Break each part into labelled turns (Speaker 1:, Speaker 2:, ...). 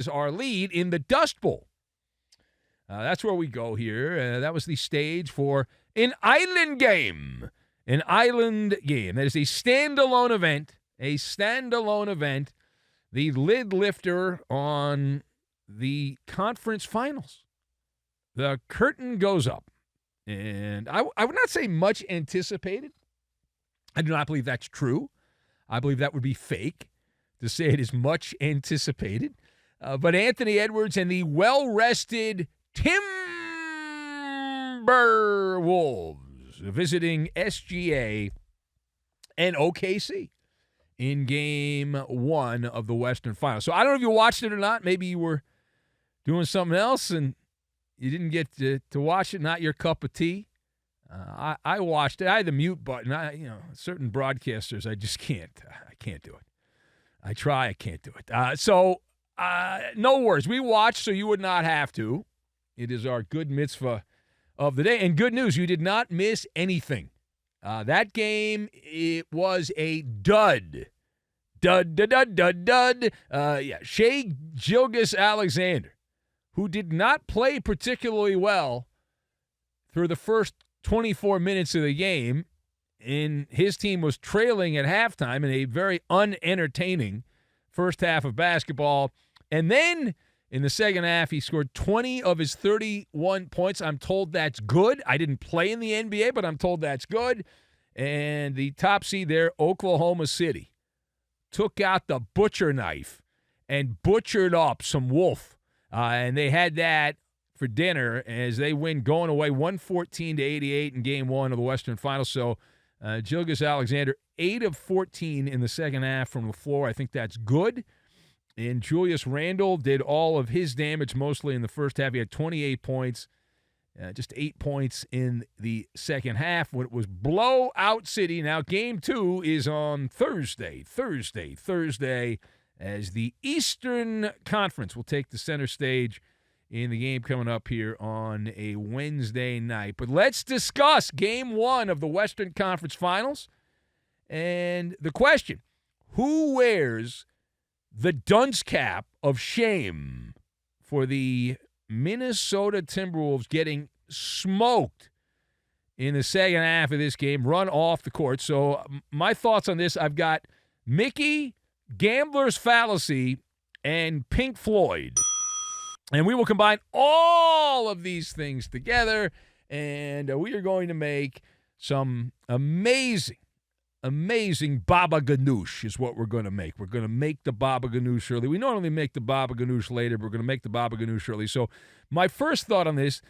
Speaker 1: is our lead in the Dust Bowl. That's where we go here. That was the stage for an island game. An island game. That is a standalone event. A standalone event. The lid lifter on the conference finals. The curtain goes up. And I would not say much anticipated. I do not believe that's true. I believe that would be fake to say it is much anticipated. But Anthony Edwards and the well-rested Timberwolves visiting SGA and OKC in Game 1 of the Western Finals. So I don't know if you watched it or not. Maybe you were doing something else and you didn't get to watch it, not your cup of tea. I watched it. I had the mute button. Certain broadcasters, I just can't. I can't do it. I try. I can't do it. No worries. We watched, so you would not have to. It is our good mitzvah of the day. And good news, you did not miss anything. That game, it was a dud. Dud. Shai Gilgeous-Alexander, who did not play particularly well through the first 24 minutes of the game, and his team was trailing at halftime in a very unentertaining first half of basketball. And then in the second half, he scored 20 of his 31 points. I'm told that's good. I didn't play in the NBA, but I'm told that's good. And the top seed there, Oklahoma City, took out the butcher knife and butchered up some wolf. And they had that for dinner as they win going away 114-88 in Game 1 of the Western Finals. So Gilgeous-Alexander, 8 of 14 in the second half from the floor. I think that's good. And Julius Randle did all of his damage mostly in the first half. He had 28 points, just 8 points in the second half when it was blowout city. Now Game 2 is on Thursday, as the Eastern Conference will take the center stage in the game coming up here on a Wednesday night. But let's discuss Game 1 of the Western Conference Finals. And the question, who wears the dunce cap of shame for the Minnesota Timberwolves getting smoked in the second half of this game, run off the court? So my thoughts on this, I've got Mickey, Gambler's Fallacy, and Pink Floyd. And we will combine all of these things together, and we are going to make some amazing baba ganoush is what we're going to make. We're going to make the baba ganoush early. We normally make the baba ganoush later, but we're going to make the baba ganoush early. So my first thought on this,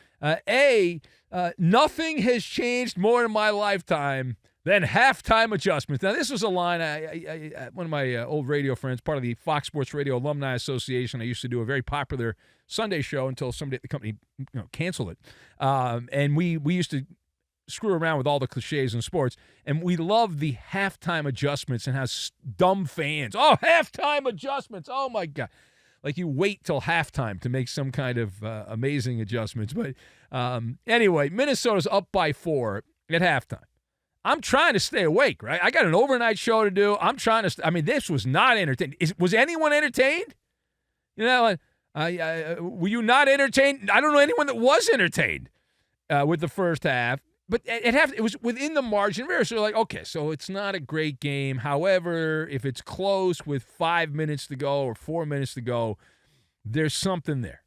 Speaker 1: nothing has changed more in my lifetime than halftime adjustments. Now, this was a line, one of my old radio friends, part of the Fox Sports Radio Alumni Association. I used to do a very popular Sunday show until somebody at the company canceled it. And we used to screw around with all the cliches in sports, and we love the halftime adjustments and how dumb fans, halftime adjustments, oh my God. Like you wait till halftime to make some kind of amazing adjustments. But anyway, Minnesota's up by 4 at halftime. I'm trying to stay awake, right? I got an overnight show to do. I'm trying to this was not entertaining. Was anyone entertained? Were you not entertained? I don't know anyone that was entertained with the first half. But it was within the margin of error. So like, okay, so it's not a great game. However, if it's close with 5 minutes to go or 4 minutes to go, there's something there.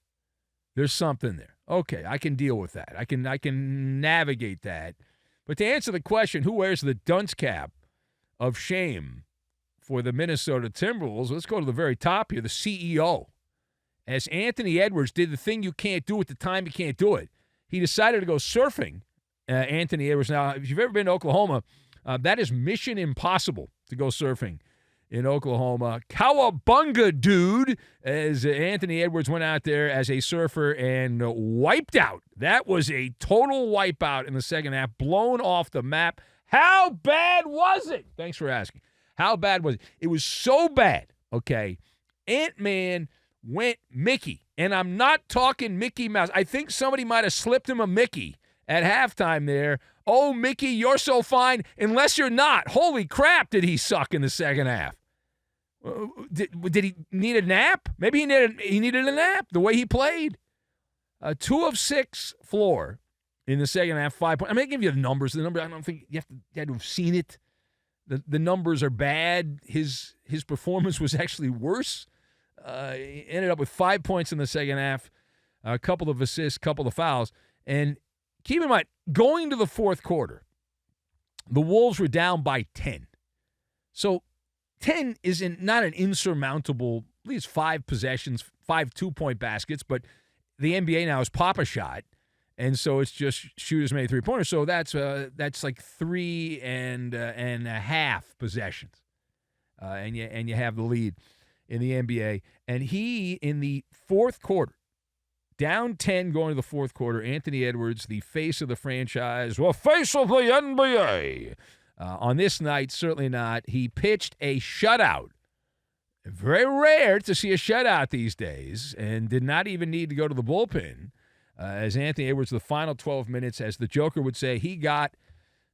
Speaker 1: There's something there. Okay, I can deal with that. I can navigate that. But to answer the question, who wears the dunce cap of shame for the Minnesota Timberwolves, let's go to the very top here, the CEO. As Anthony Edwards did the thing you can't do at the time you can't do it. He decided to go surfing. Anthony Edwards. Now, if you've ever been to Oklahoma, that is mission impossible to go surfing in Oklahoma. Cowabunga, dude, as Anthony Edwards went out there as a surfer and wiped out. That was a total wipeout in the second half, blown off the map. How bad was it? Thanks for asking. How bad was it? It was so bad, okay, Ant-Man went Mickey, and I'm not talking Mickey Mouse. I think somebody might have slipped him a Mickey at halftime there. Oh, Mickey, you're so fine, unless you're not. Holy crap, did he suck in the second half. Did he need a nap? Maybe he needed a nap the way he played. 2 of 6 floor in the second half, 5 points. I mean, I give you the numbers. The number, I don't think you had to have seen it. The numbers are bad. His performance was actually worse. He ended up with 5 points in the second half, a couple of assists, couple of fouls. And keep in mind, going to the fourth quarter, the Wolves were down by 10. So 10 is not an insurmountable, at least 5 possessions, 5 2-point baskets, but the NBA now is pop a shot, and so it's just shoot as many three-pointers. So that's like 3 and a half possessions, and you have the lead in the NBA. And he, in the fourth quarter, down 10 going to the fourth quarter, Anthony Edwards, the face of the franchise, face of the NBA. On this night, certainly not. He pitched a shutout. Very rare to see a shutout these days, and did not even need to go to the bullpen. As Anthony Edwards, the final 12 minutes, as the Joker would say, he got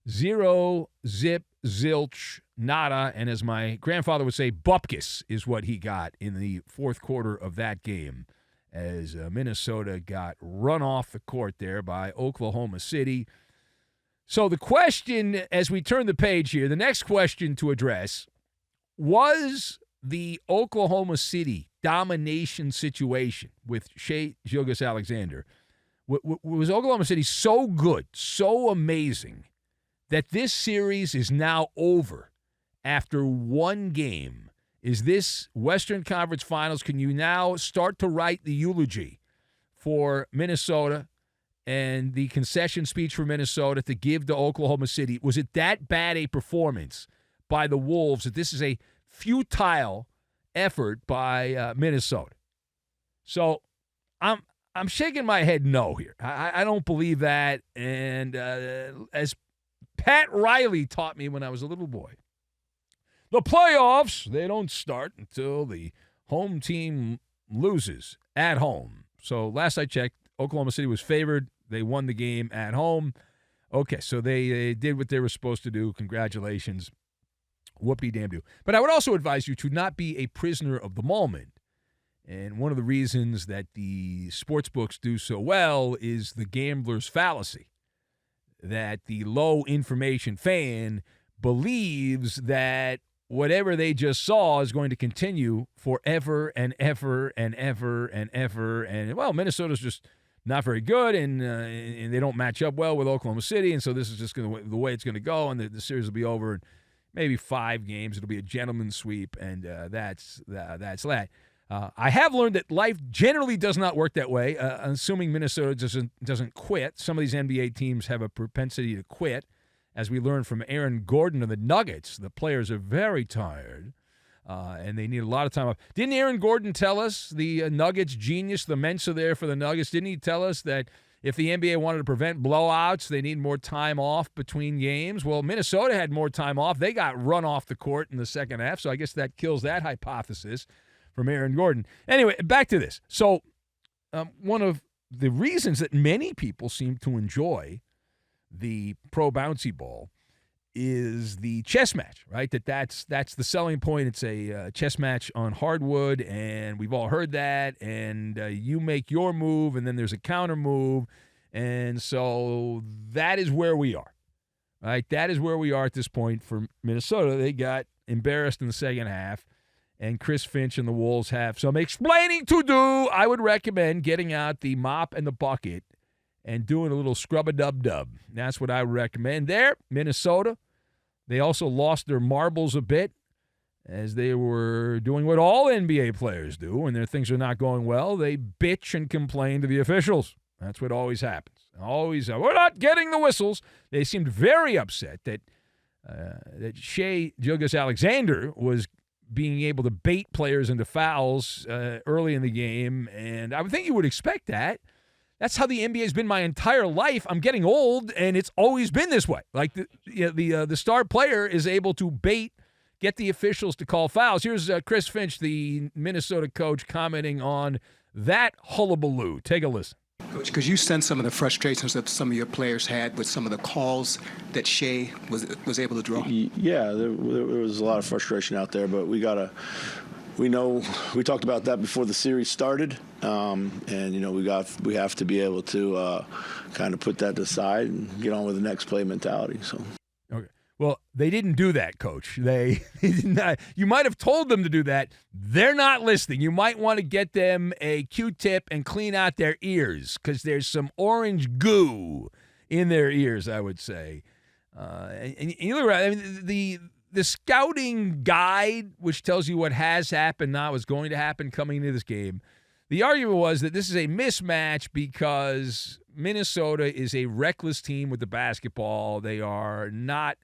Speaker 1: 0, zip, zilch, nada, and as my grandfather would say, bupkis is what he got in the fourth quarter of that game, as Minnesota got run off the court there by Oklahoma City. So the question, as we turn the page here, the next question to address, was the Oklahoma City domination situation with Shai Gilgeous-Alexander, was Oklahoma City so good, so amazing, that this series is now over after one game? Is this Western Conference Finals, can you now start to write the eulogy for Minnesota and the concession speech for Minnesota to give to Oklahoma City? Was it that bad a performance by the Wolves that this is a futile effort by Minnesota? So I'm shaking my head no here. I don't believe that. And as Pat Riley taught me when I was a little boy, the playoffs, they don't start until the home team loses at home. So last I checked, Oklahoma City was favored. They won the game at home. Okay, so they did what they were supposed to do. Congratulations. Whoopie-damn-do. But I would also advise you to not be a prisoner of the moment. And one of the reasons that the sports books do so well is the gambler's fallacy, that the low-information fan believes that whatever they just saw is going to continue forever and ever and ever and ever. And, well, Minnesota's just not very good, and they don't match up well with Oklahoma City, and so this is just the way it's going to go, and the series will be over in maybe 5 games. It'll be a gentleman's sweep, and that's that. I have learned that life generally does not work that way, assuming Minnesota doesn't quit. Some of these NBA teams have a propensity to quit. As we learned from Aaron Gordon of the Nuggets, the players are very tired, and they need a lot of time off. Didn't Aaron Gordon tell us, the Nuggets genius, the Mensa there for the Nuggets, didn't he tell us that if the NBA wanted to prevent blowouts, they need more time off between games? Well, Minnesota had more time off. They got run off the court in the second half, so I guess that kills that hypothesis from Aaron Gordon. Anyway, back to this. So one of the reasons that many people seem to enjoy the pro bouncy ball is the chess match, right? That's the selling point. It's a chess match on hardwood, and we've all heard that, and you make your move, and then there's a counter move, and so that is where we are, right? That is where we are at this point for Minnesota. They got embarrassed in the second half, and Chris Finch and the Wolves have some explaining to do. I would recommend getting out the mop and the bucket and doing a little scrub-a-dub-dub. That's what I would recommend there. Minnesota, they also lost their marbles a bit as they were doing what all NBA players do when their things are not going well. They bitch and complain to the officials. That's what always happens. Always, we're not getting the whistles. They seemed very upset that Shai Gilgeous-Alexander was being able to bait players into fouls early in the game, and I would think you would expect that. That's how the NBA has been my entire life. I'm getting old, and it's always been this way. Like the star player is able to get the officials to call fouls. Here's Chris Finch, the Minnesota coach, commenting on that hullabaloo. Take a listen.
Speaker 2: Coach, could you sense some of the frustrations that some of your players had with some of the calls that Shea was able to draw?
Speaker 3: Yeah, there was a lot of frustration out there, but we talked about that before the series started, and we have to be able to kind of put that aside and get on with the next play mentality. So.
Speaker 1: Okay. Well, they didn't do that, Coach. They did not. You might have told them to do that. They're not listening. You might want to get them a Q-tip and clean out their ears because there's some orange goo in their ears, I would say. And you look around, I mean, the scouting guide, which tells you what has happened, not what's going to happen coming into this game, the argument was that this is a mismatch because Minnesota is a reckless team with the basketball. They are not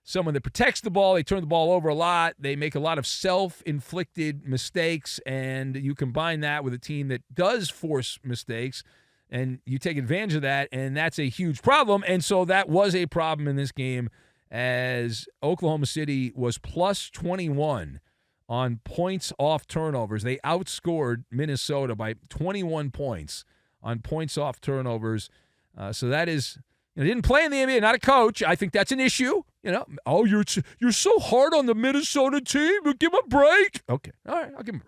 Speaker 1: someone that protects the ball. They turn the ball over a lot. They make a lot of self-inflicted mistakes, and you combine that with a team that does force mistakes, and you take advantage of that, and that's a huge problem. And so that was a problem in this game as Oklahoma City was plus 21 on points off turnovers. They outscored Minnesota by 21 points on points off turnovers. So that is, didn't play in the NBA, not a coach. I think that's an issue. You're so hard on the Minnesota team. Give them a break. Okay, all right, I'll give them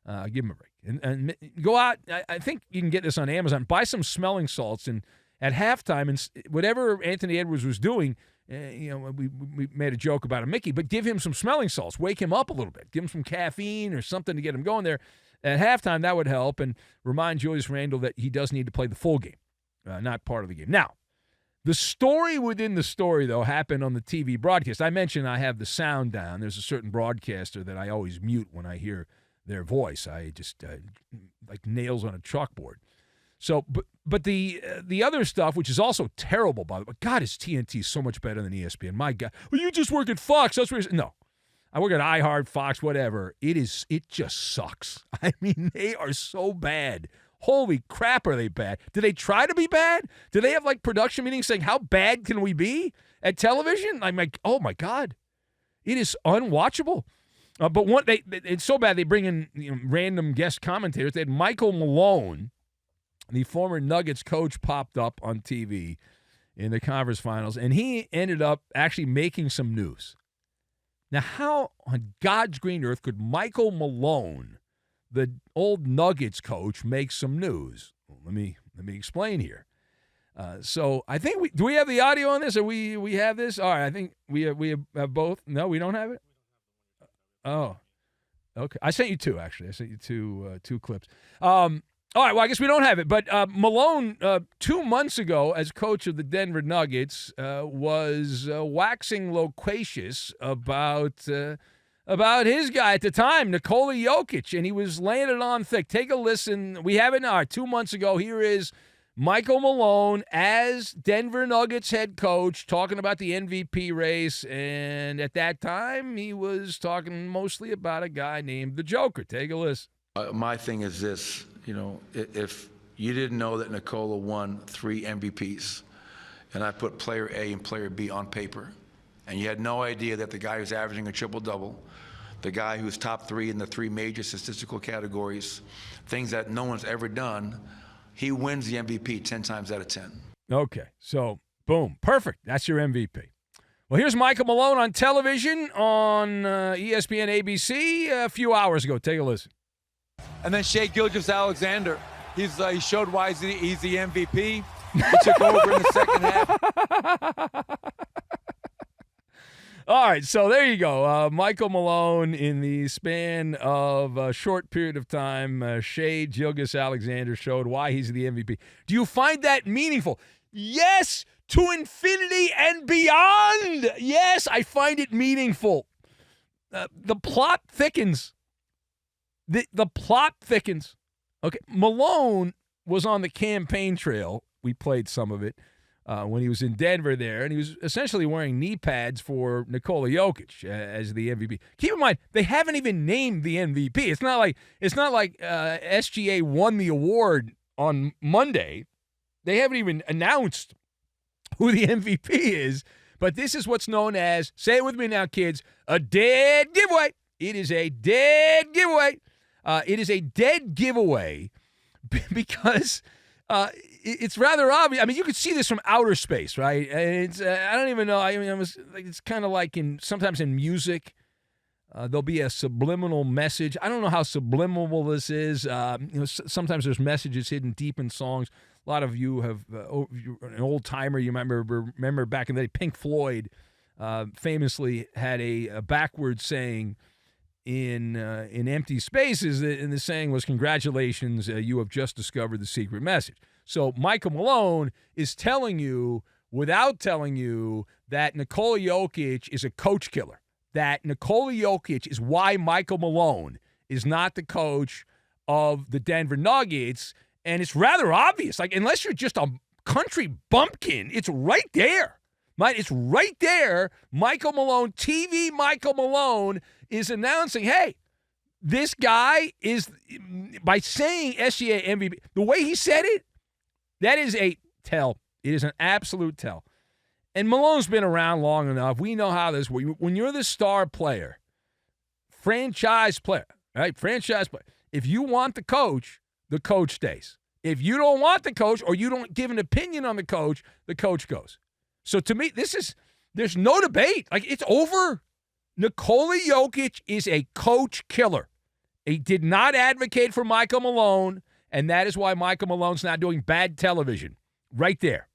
Speaker 1: a break. And go out. I think you can get this on Amazon. Buy some smelling salts, and at halftime, and whatever Anthony Edwards was doing, we made a joke about a Mickey, but give him some smelling salts. Wake him up a little bit. Give him some caffeine or something to get him going there. At halftime, that would help, and remind Julius Randle that he does need to play the full game, not part of the game. Now, the story within the story, though, happened on the TV broadcast. I mentioned I have the sound down. There's a certain broadcaster that I always mute when I hear their voice. I just like nails on a chalkboard. So, but the other stuff, which is also terrible, by the way, God, is TNT so much better than ESPN. My God, well, you just work at Fox. That's what no, I work at iHeart, Fox, whatever. It just sucks. I mean, they are so bad. Holy crap, are they bad? Do they try to be bad? Do they have, like, production meetings saying, how bad can we be at television? I'm like, oh, my God. It is unwatchable. But it's so bad they bring in random guest commentators. They had Michael Malone, the former Nuggets coach, popped up on TV in the conference finals, and he ended up actually making some news. Now, how on God's green earth could Michael Malone, the old Nuggets coach, make some news? Well, let me explain here. So I think do we have the audio on this? Or we have this? All right, I think we have both. No, we don't have it. Oh, okay. I sent you two, actually. I sent you two clips. All right, well, I guess we don't have it. But Malone, 2 months ago, as coach of the Denver Nuggets, was waxing loquacious about his guy at the time, Nikola Jokic, and he was laying it on thick. Take a listen. We have it now. 2 months ago, here is Michael Malone as Denver Nuggets head coach talking about the MVP race, and at that time, he was talking mostly about a guy named the Joker. Take a listen.
Speaker 4: My thing is this. If you didn't know that Nikola won 3 MVPs, and I put player A and player B on paper, and you had no idea that the guy who's averaging a triple-double, the guy who's top 3 in the 3 major statistical categories, things that no one's ever done, he wins the MVP 10 times out of 10.
Speaker 1: Okay, so boom, perfect. That's your MVP. Well, here's Michael Malone on television on ESPN ABC a few hours ago. Take a listen.
Speaker 5: And then Shai Gilgeous-Alexander, he showed why he's the MVP. He took over in the second half.
Speaker 1: All right, so there you go. Michael Malone, in the span of a short period of time, Shai Gilgeous-Alexander showed why he's the MVP. Do you find that meaningful? Yes, to infinity and beyond. Yes, I find it meaningful. The plot thickens. The plot thickens. Okay, Malone was on the campaign trail. We played some of it when he was in Denver there, and he was essentially wearing knee pads for Nikola Jokic as the MVP. Keep in mind, they haven't even named the MVP. It's not like SGA won the award on Monday. They haven't even announced who the MVP is, but this is what's known as, say it with me now, kids, a dead giveaway. It is a dead giveaway. It is a dead giveaway because it's rather obvious. I mean, you could see this from outer space, right? And it's I don't even know. I mean, it's kind of like sometimes in music, there'll be a subliminal message. I don't know how subliminal this is. Sometimes there's messages hidden deep in songs. A lot of you have an old timer. You remember back in the day, Pink Floyd famously had a backward saying in Empty Spaces, and the saying was, "Congratulations, you have just discovered the secret message." So Michael Malone is telling you, without telling you, that Nikola Jokic is a coach killer. That Nikola Jokic is why Michael Malone is not the coach of the Denver Nuggets, and it's rather obvious. Like, unless you're just a country bumpkin, it's right there. It's right there. Michael Malone, TV Michael Malone, is announcing, hey, this guy is, by saying SGA MVP, the way he said it, that is a tell. It is an absolute tell. And Malone's been around long enough. We know how this works. When you're the star player, franchise player, right? Franchise player. If you want the coach stays. If you don't want the coach, or you don't give an opinion on the coach goes. So to me, there's no debate. Like, it's over. Nikola Jokic is a coach killer. He did not advocate for Michael Malone, and that is why Michael Malone's not doing bad television. Right there.